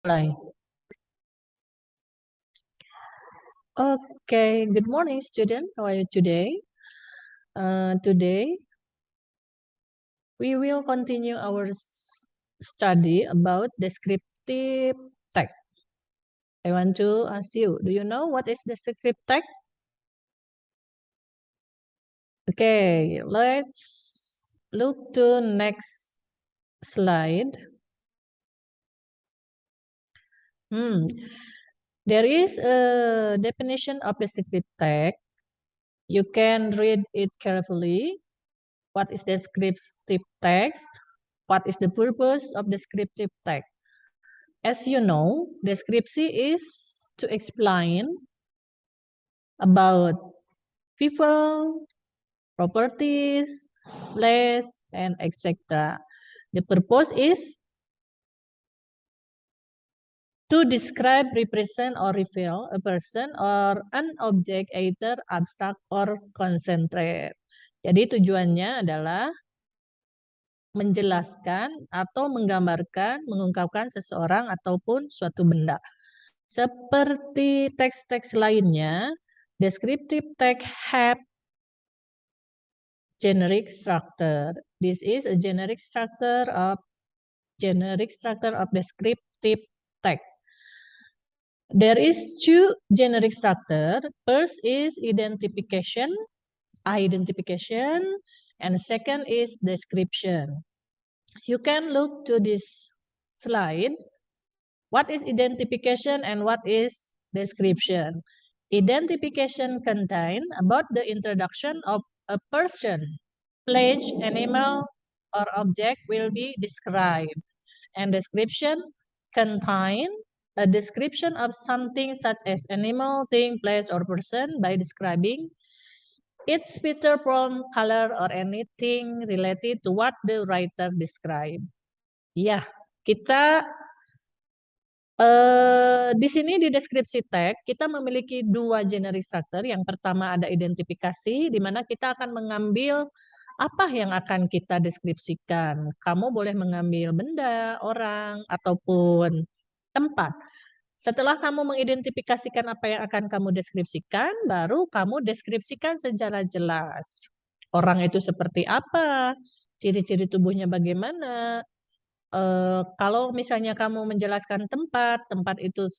Mulai. Okay, good morning, student. How are you today? Today, we will continue our study about descriptive text. I want to ask you, do you know what is descriptive text? Okay, let's look to next slide. There is a definition of descriptive text. You can read it carefully. What is descriptive text? What is the purpose of descriptive text? As you know, description is to explain about people, properties, place, and etc. The purpose is to describe, represent, or reveal a person or an object either abstract or concentrate. Jadi tujuannya adalah menjelaskan atau menggambarkan, mengungkapkan seseorang ataupun suatu benda. Seperti teks-teks lainnya, descriptive text have generic structure. This is a generic structure of descriptive text. There is two generic structure. First is identification, and second is description. You can look to this slide. What is identification and what is description? Identification contains about the introduction of a person, place, animal, or object will be described. And description contains a description of something such as animal, thing, place, or person by describing its feature, form, color, or anything related to what the writer described. Ya, kita di sini di deskripsi teks kita memiliki dua generic structure. Yang pertama ada identifikasi, di mana kita akan mengambil apa yang akan kita deskripsikan. Kamu boleh mengambil benda, orang, ataupun tempat. Setelah kamu mengidentifikasikan apa yang akan kamu deskripsikan, baru kamu deskripsikan secara jelas. Orang itu seperti apa, ciri-ciri tubuhnya bagaimana. Kalau misalnya kamu menjelaskan tempat itu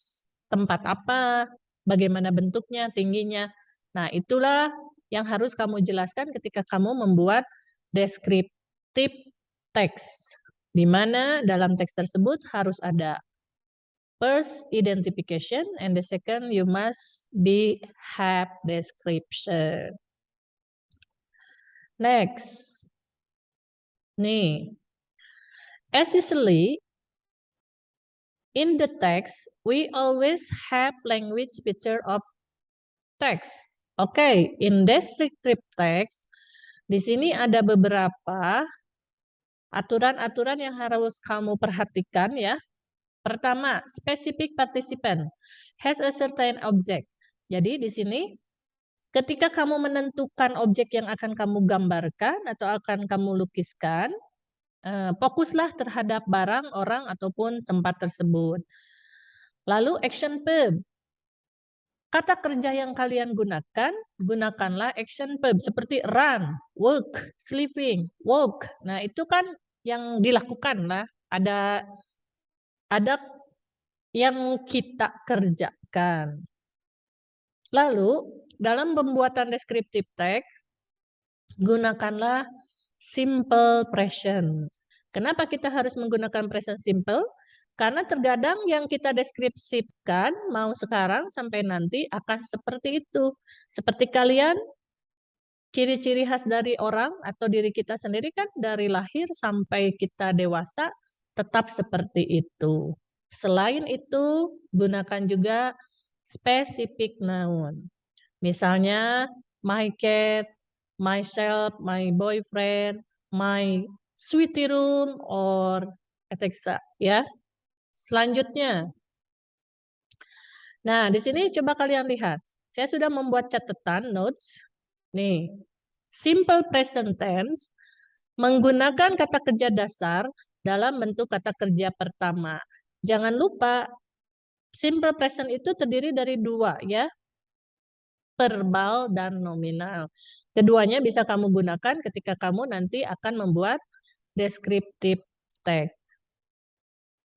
tempat apa, bagaimana bentuknya, tingginya. Nah, itulah yang harus kamu jelaskan ketika kamu membuat deskriptif teks. Di mana dalam teks tersebut harus ada first identification and the second you must have description. Next. Nih. As usually, in the text, we always have language picture of text. Oke, in descriptive text, di sini ada beberapa aturan-aturan yang harus kamu perhatikan ya. Pertama, specific participant has a certain object. Jadi di sini ketika kamu menentukan objek yang akan kamu gambarkan atau akan kamu lukiskan, fokuslah terhadap barang, orang, ataupun tempat tersebut. Lalu action verb. Kata kerja yang kalian gunakan, gunakanlah action verb seperti run, work, sleeping, walk. Nah, itu kan yang dilakukan lah. Ada yang kita kerjakan. Lalu, dalam pembuatan deskriptif teks, gunakanlah simple present. Kenapa kita harus menggunakan present simple? Karena terkadang yang kita deskripsikan mau sekarang sampai nanti akan seperti itu. Seperti kalian, ciri-ciri khas dari orang atau diri kita sendiri kan dari lahir sampai kita dewasa tetap seperti itu. Selain itu, gunakan juga specific noun. Misalnya, my cat, myself, my boyfriend, my sweetie room, or etc. Ya. Selanjutnya. Nah, di sini coba kalian lihat. Saya sudah membuat catatan notes. Nih, simple present tense menggunakan kata kerja dasar dalam bentuk kata kerja pertama. Jangan lupa, simple present itu terdiri dari dua ya, verbal dan nominal. Keduanya bisa kamu gunakan ketika kamu nanti akan membuat descriptive text.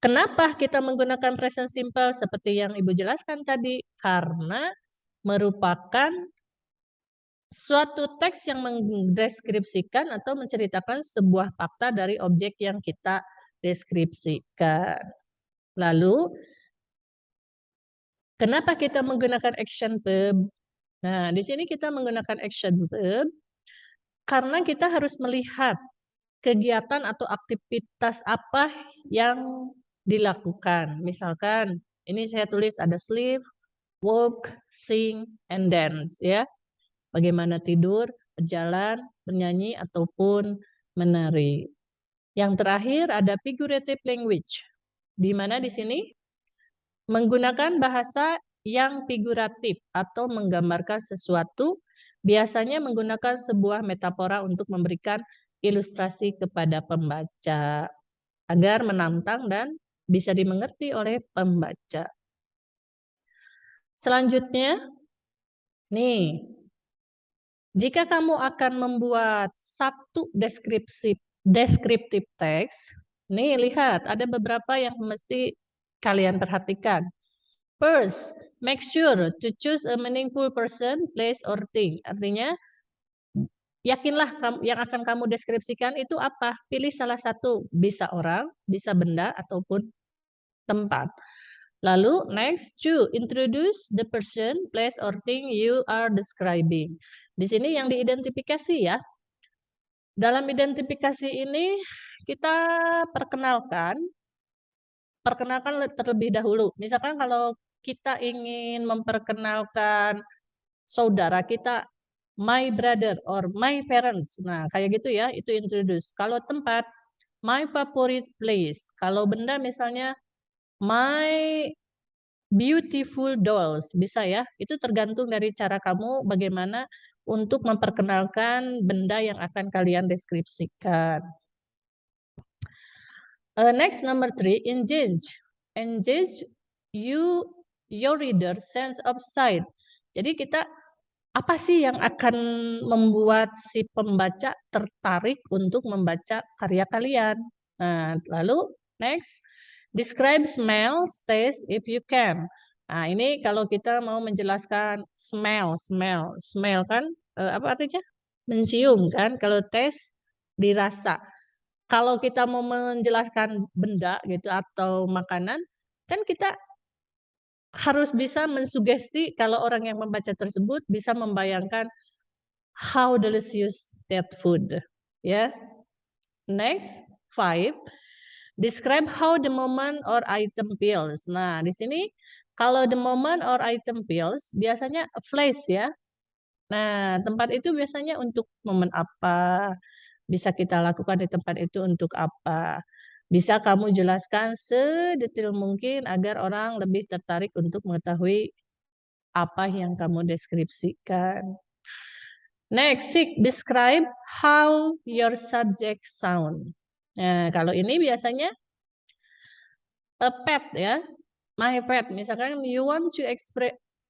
Kenapa kita menggunakan present simple seperti yang Ibu jelaskan tadi? Karena merupakan suatu teks yang mendeskripsikan atau menceritakan sebuah fakta dari objek yang kita deskripsikan. Lalu, kenapa kita menggunakan action verb? Nah, di sini kita menggunakan action verb karena kita harus melihat kegiatan atau aktivitas apa yang dilakukan. Misalkan, ini saya tulis ada sleep, walk, sing, and dance ya. Bagaimana tidur, berjalan, bernyanyi, ataupun menari. Yang terakhir ada figurative language. Di mana di sini menggunakan bahasa yang figuratif atau menggambarkan sesuatu, biasanya menggunakan sebuah metafora untuk memberikan ilustrasi kepada pembaca agar menantang dan bisa dimengerti oleh pembaca. Selanjutnya, nih, jika kamu akan membuat satu deskriptif teks, nih lihat ada beberapa yang mesti kalian perhatikan. First, make sure to choose a meaningful person, place, or thing. Artinya, yakinlah yang akan kamu deskripsikan itu apa. Pilih salah satu, bisa orang, bisa benda, ataupun tempat. Lalu, next, introduce the person, place, or thing you are describing. Di sini yang diidentifikasi ya. Dalam identifikasi ini, kita perkenalkan terlebih dahulu. Misalkan kalau kita ingin memperkenalkan saudara kita, my brother or my parents. Nah, kayak gitu ya, itu introduce. Kalau tempat, my favorite place. Kalau benda misalnya, my beautiful dolls. Bisa ya, itu tergantung dari cara kamu bagaimana untuk memperkenalkan benda yang akan kalian deskripsikan. Next, number 3, engage. Engage your reader sense of sight. Jadi kita apa sih yang akan membuat si pembaca tertarik untuk membaca karya kalian? Nah, lalu next, describe smell, taste if you can. Nah, ini kalau kita mau menjelaskan smell kan apa artinya? Mencium kan? Kalau taste dirasa. Kalau kita mau menjelaskan benda gitu atau makanan, kan kita harus bisa mensugesti kalau orang yang membaca tersebut bisa membayangkan how delicious that food. Ya. Next, 5. Describe how the moment or item feels. Nah, di sini kalau the moment or item feels biasanya a place ya. Nah, tempat itu biasanya untuk momen apa? Bisa kita lakukan di tempat itu untuk apa? Bisa kamu jelaskan sedetail mungkin agar orang lebih tertarik untuk mengetahui apa yang kamu deskripsikan. Next, describe how your subject sound. Nah, kalau ini biasanya a pet ya. My pet, misalkan you want to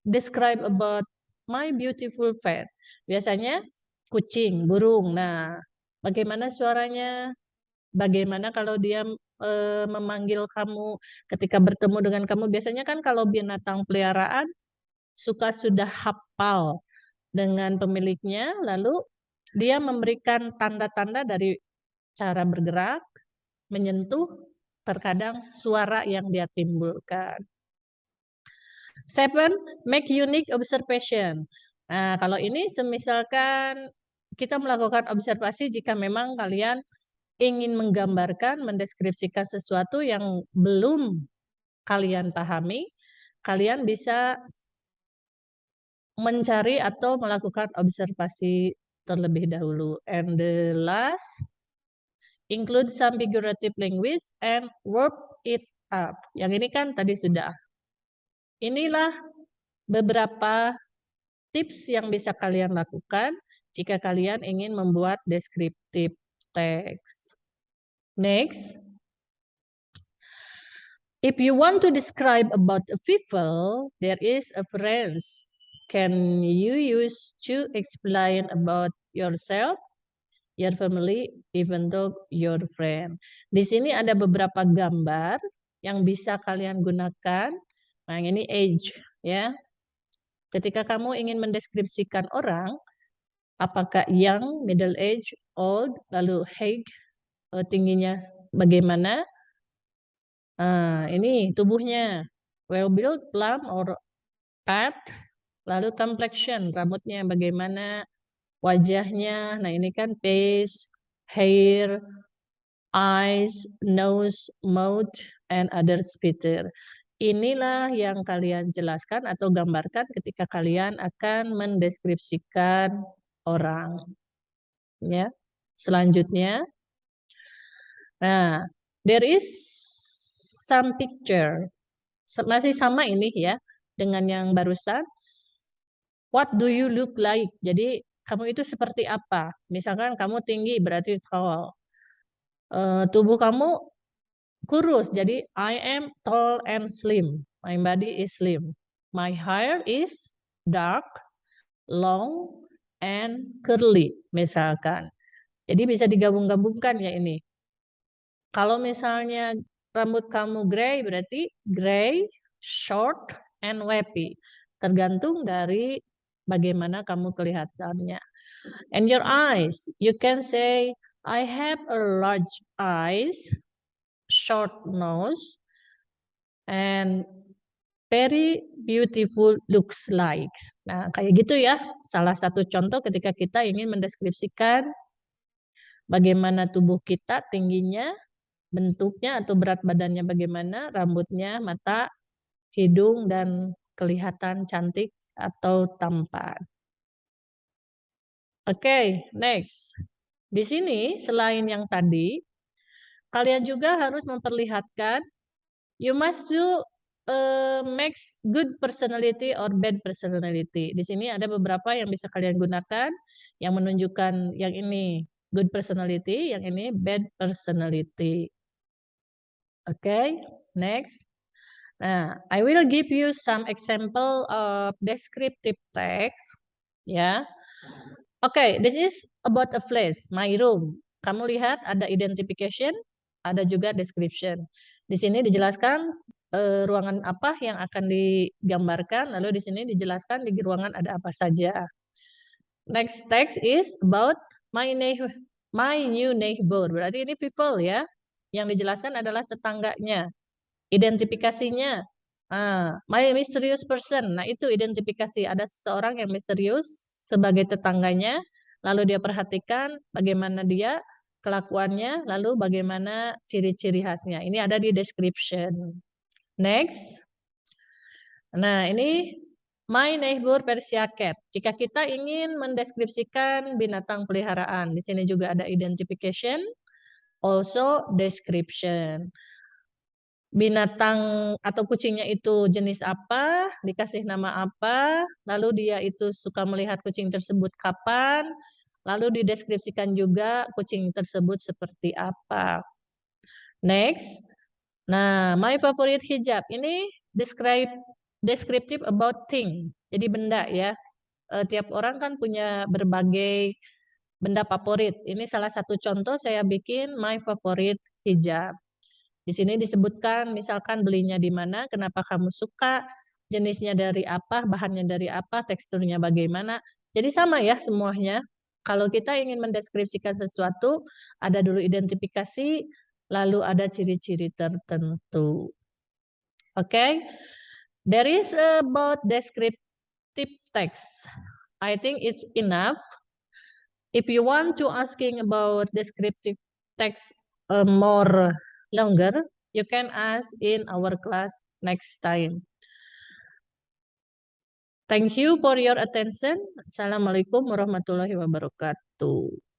describe about my beautiful pet. Biasanya kucing, burung. Nah, bagaimana suaranya? Bagaimana kalau dia memanggil kamu ketika bertemu dengan kamu? Biasanya kan kalau binatang peliharaan sudah hafal dengan pemiliknya, lalu dia memberikan tanda-tanda dari cara bergerak, menyentuh, terkadang suara yang dia timbulkan. 7, make unique observation. Nah, kalau ini semisalkan kita melakukan observasi jika memang kalian ingin menggambarkan, mendeskripsikan sesuatu yang belum kalian pahami, kalian bisa mencari atau melakukan observasi terlebih dahulu. And the last, include some figurative language and work it up. Yang ini kan tadi sudah. Inilah beberapa tips yang bisa kalian lakukan jika kalian ingin membuat deskriptif teks. Next. If you want to describe about a people, there is a phrase. Can you use to explain about yourself, your family, even though your friend? Di sini ada beberapa gambar yang bisa kalian gunakan. Nah, ini age, ya. Ketika kamu ingin mendeskripsikan orang, apakah young, middle age, old, lalu height, tingginya bagaimana? Nah, ini tubuhnya well built, plump, or fat. Lalu complexion, rambutnya bagaimana, wajahnya. Nah, ini kan face, hair, eyes, nose, mouth, and other feature. Inilah yang kalian jelaskan atau gambarkan ketika kalian akan mendeskripsikan orang. Ya. Selanjutnya, nah, there is some picture. Masih sama ini ya dengan yang barusan. What do you look like? Jadi kamu itu seperti apa? Misalkan kamu tinggi berarti tall. Tubuh kamu kurus, jadi I am tall and slim. My body is slim. My hair is dark, long, and curly. Misalkan. Jadi bisa digabung-gabungkan ya ini. Kalau misalnya rambut kamu gray berarti gray, short, and wavy. Tergantung dari bagaimana kamu kelihatannya. And your eyes, you can say, I have a large eyes, short nose, and very beautiful looks like. Nah, kayak gitu ya. Salah satu contoh ketika kita ingin mendeskripsikan bagaimana tubuh kita, tingginya, bentuknya atau berat badannya bagaimana, rambutnya, mata, hidung, dan kelihatan cantik atau tampan. Oke, next. Di sini selain yang tadi, kalian juga harus memperlihatkan you must do makes good personality or bad personality. Di sini ada beberapa yang bisa kalian gunakan yang menunjukkan yang ini good personality, yang ini bad personality. Oke, next. Nah, I will give you some example of descriptive text. Ya. Oke, this is about a place, my room. Kamu lihat ada identification, ada juga description. Di sini dijelaskan ruangan apa yang akan digambarkan, lalu di sini dijelaskan di ruangan ada apa saja. Next text is about my new neighbor. Berarti ini people ya. Yang dijelaskan adalah tetangganya. Identifikasinya, my mysterious person. Nah, itu identifikasi. Ada seseorang yang misterius sebagai tetangganya, lalu dia perhatikan bagaimana dia kelakuannya, lalu bagaimana ciri-ciri khasnya. Ini ada di description. Next. Nah, ini my neighbor Persia cat. Jika kita ingin mendeskripsikan binatang peliharaan, di sini juga ada identification, also description. Binatang atau kucingnya itu jenis apa, dikasih nama apa, lalu dia itu suka melihat kucing tersebut kapan, lalu dideskripsikan juga kucing tersebut seperti apa. Next. Nah, my favorite hijab. Ini descriptive about thing. Jadi benda ya. Tiap orang kan punya berbagai benda favorit. Ini salah satu contoh saya bikin my favorite hijab. Di sini disebutkan misalkan belinya di mana, kenapa kamu suka, jenisnya dari apa, bahannya dari apa, teksturnya bagaimana. Jadi sama ya semuanya. Kalau kita ingin mendeskripsikan sesuatu, ada dulu identifikasi, lalu ada ciri-ciri tertentu. Oke. There is about descriptive text. I think it's enough. If you want to asking about descriptive text more longer, you can ask in our class next time. Thank you for your attention. Assalamualaikum warahmatullahi wabarakatuh.